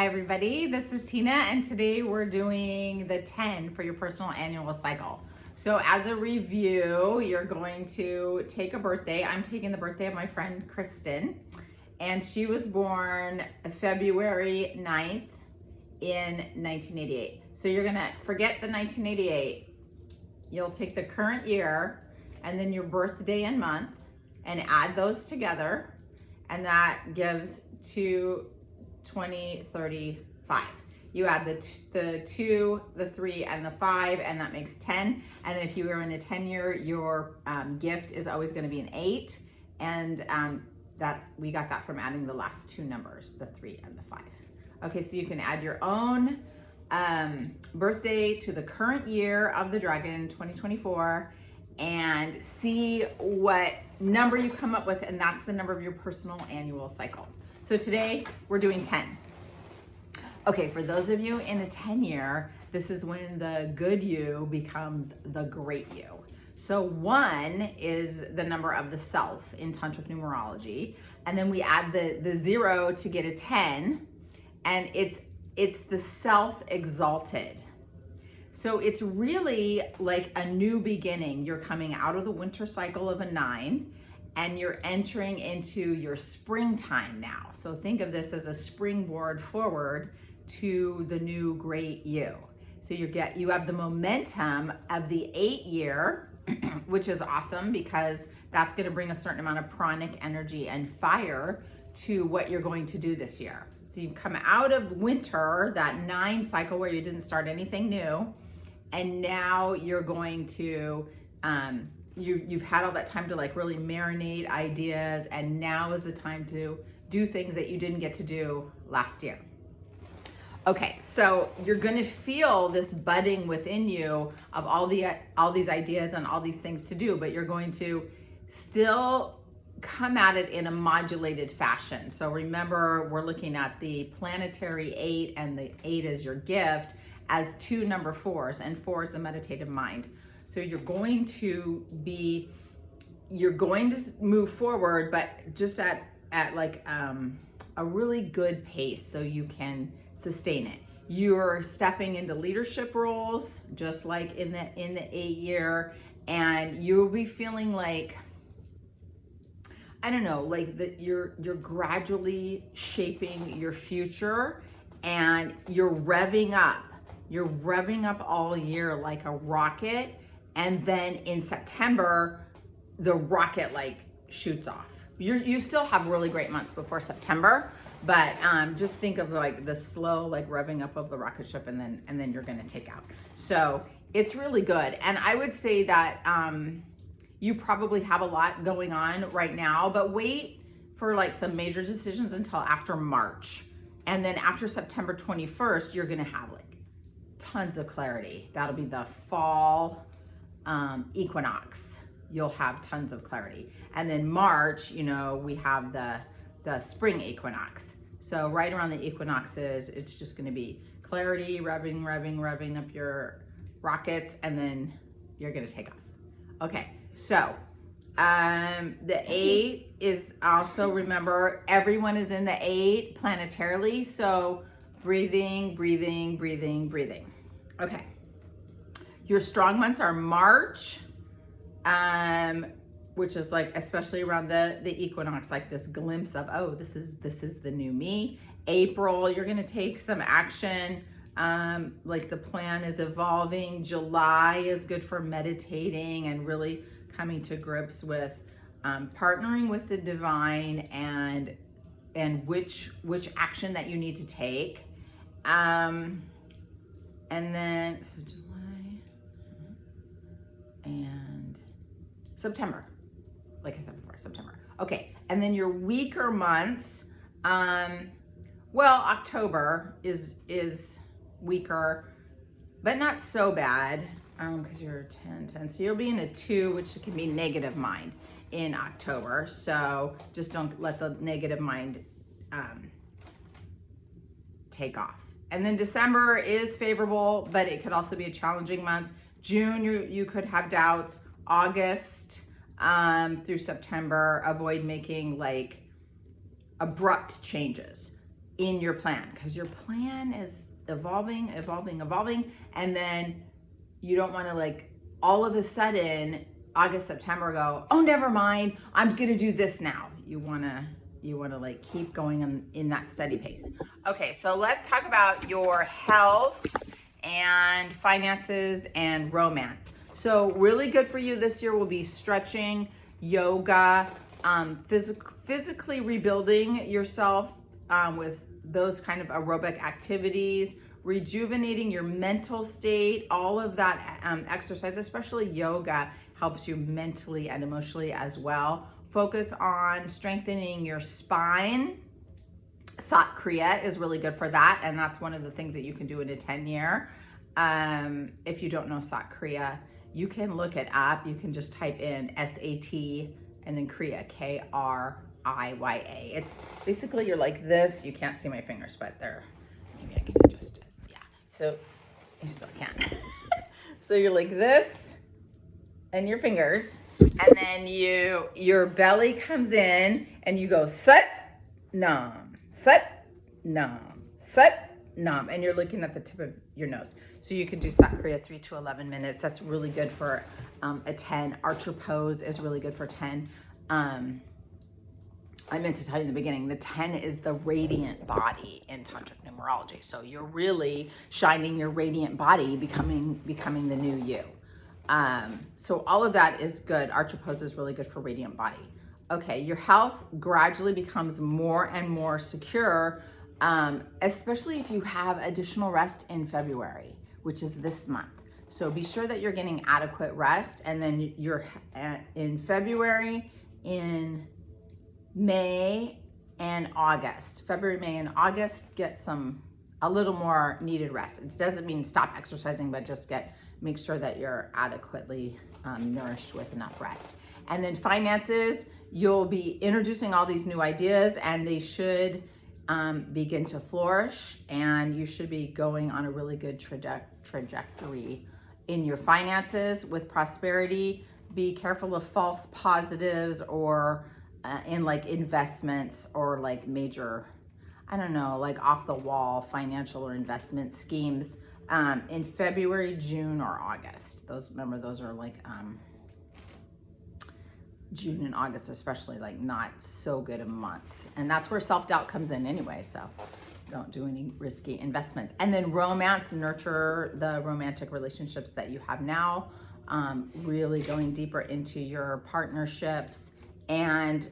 Hi everybody, this is Tina and today we're doing the 10 for your personal annual cycle. So as a review, you're going to take a birthday. I'm taking the birthday of my friend Kristen, and she was born February 9th in 1988. So you're gonna forget the 1988. You'll take the current year and then your birthday and month and add those together, and that gives 20, 35. You add the 2, the 3, and the 5, and that makes 10. And if you were in a 10-year, your gift is always going to be an 8. And we got that from adding the last two numbers, the 3 and the 5. Okay, so you can add your own birthday to the current year of the dragon, 2024, and see what number you come up with, and that's the number of your personal annual cycle. So today we're doing 10. Okay, for those of you in a 10-year, this is when the good you becomes the great you. So 1 is the number of the self in Tantric Numerology, and then we add the 0 to get a 10, and it's the self exalted. So it's really like a new beginning. You're coming out of the winter cycle of a 9, and you're entering into your springtime now. So think of this as a springboard forward to the new great you. So you have the momentum of the 8-year, which is awesome because that's going to bring a certain amount of pranic energy and fire to what you're going to do this year. So you come out of winter, that 9 cycle where you didn't start anything new, and now you're going to you've had all that time to like really marinate ideas, and now is the time to do things that you didn't get to do last year. Okay, so you're going to feel this budding within you of all these ideas and all these things to do, but you're going to still come at it in a modulated fashion. So remember, we're looking at the planetary 8, and the 8 is your gift, as 2 number 4s, and 4 is the meditative mind. So you're going to move forward, but just at like a really good pace so you can sustain it. You're stepping into leadership roles, just like in the 8-year, and you'll be feeling like, I don't know, like that you're gradually shaping your future, and you're revving up. You're revving up all year like a rocket, and then in September, the rocket like shoots off. You still have really great months before September, but just think of like the slow like revving up of the rocket ship, and then you're gonna take out. So it's really good, and I would say that you probably have a lot going on right now, but wait for like some major decisions until after March, and then after September 21st, you're gonna have like tons of clarity. That'll be the fall equinox. You'll have tons of clarity. And then March, we have the spring equinox. So right around the equinoxes, it's just gonna be clarity, revving up your rockets, and then you're gonna take off. Okay, so the 8 is also, remember, everyone is in the 8 planetarily, so breathing. Okay, your strong months are March, which is like especially around the equinox, like this glimpse of, oh, this is the new me. April, you're gonna take some action, like the plan is evolving. July is good for meditating and really coming to grips with partnering with the divine and which action that you need to take. And then, so July and September, like I said before, September. Okay, and then your weaker months, well, October is weaker, but not so bad, because you're 10. So you'll be in a 2, which can be negative mind in October. So just don't let the negative mind take off. And then December is favorable, but it could also be a challenging month. June, you could have doubts. August through September, avoid making like abrupt changes. in your plan, because your plan is evolving, and then you don't want to like all of a sudden August, September go, oh, never mind, I'm gonna do this now. You wanna like keep going in that steady pace. Okay, so let's talk about your health and finances and romance. So really good for you this year will be stretching, yoga, physically rebuilding yourself with those kind of aerobic activities, rejuvenating your mental state. All of that exercise, especially yoga, helps you mentally and emotionally as well. Focus on strengthening your spine. Sat Kriya is really good for that, and that's one of the things that you can do in a 10-year. If you don't know Sat Kriya, you can look it up. You can just type in SAT and then Kriya, Kriya. It's basically you're like this. You can't see my fingers, but they're, maybe I can adjust it. Yeah, so you still can. So you're like this and your fingers, and then your belly comes in and you go Sat Nam, Sat Nam, Sat Nam, and you're looking at the tip of your nose. So you can do Sat Kriya 3 to 11 minutes. That's really good for a 10. Archer pose is really good for 10. I meant to tell you in the beginning, the 10 is the radiant body in Tantric Numerology. So you're really shining your radiant body, becoming the new you. So all of that is good. Archer pose is really good for radiant body. Okay, your health gradually becomes more and more secure, especially if you have additional rest in February, which is this month. So be sure that you're getting adequate rest, and then you're in February, in May and August. February, May, and August, get a little more needed rest. It doesn't mean stop exercising, but just make sure that you're adequately nourished with enough rest. And then finances, you'll be introducing all these new ideas, and they should begin to flourish, and you should be going on a really good trajectory in your finances with prosperity. Be careful of false positives or in like investments or like major, I don't know, like off the wall financial or investment schemes in February, June, or August. Remember, those are like June and August, especially, like not so good of months. And that's where self-doubt comes in anyway. So don't do any risky investments. And then romance, nurture the romantic relationships that you have now, really going deeper into your partnerships, and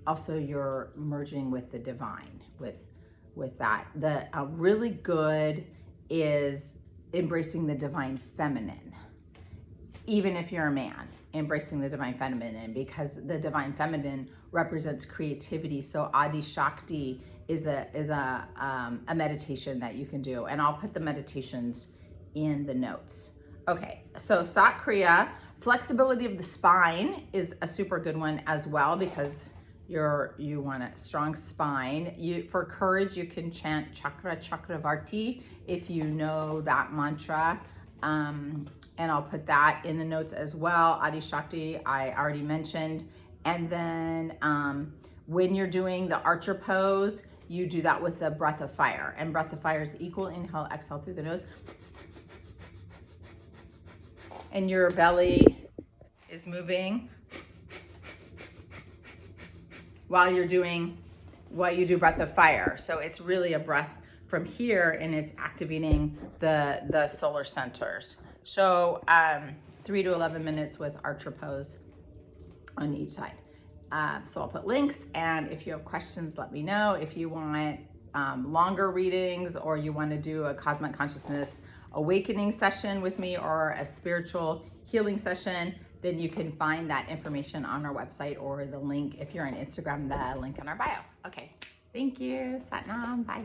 also you're merging with the divine with that. The really good is embracing the divine feminine. Even if you're a man, embracing the divine feminine, because the divine feminine represents creativity. So Adi Shakti is a meditation that you can do, and I'll put the meditations in the notes. Okay, so Sat Kriya, flexibility of the spine is a super good one as well, because you want a strong spine. For courage, you can chant Chakra Chakara Vartee if you know that mantra. And I'll put that in the notes as well. Adi Shakti, I already mentioned. And then when you're doing the archer pose, you do that with a breath of fire. And breath of fire is equal inhale, exhale through the nose. And your belly is moving while you do breath of fire. So it's really a breath from here, and it's activating the solar centers. So 3 to 11 minutes with archer pose on each side. So I'll put links, and if you have questions, let me know. If you want longer readings, or you want to do a cosmic consciousness awakening session with me, or a spiritual healing session, then you can find that information on our website, or the link, if you're on Instagram, the link in our bio. Okay, thank you. Sat Nam, bye.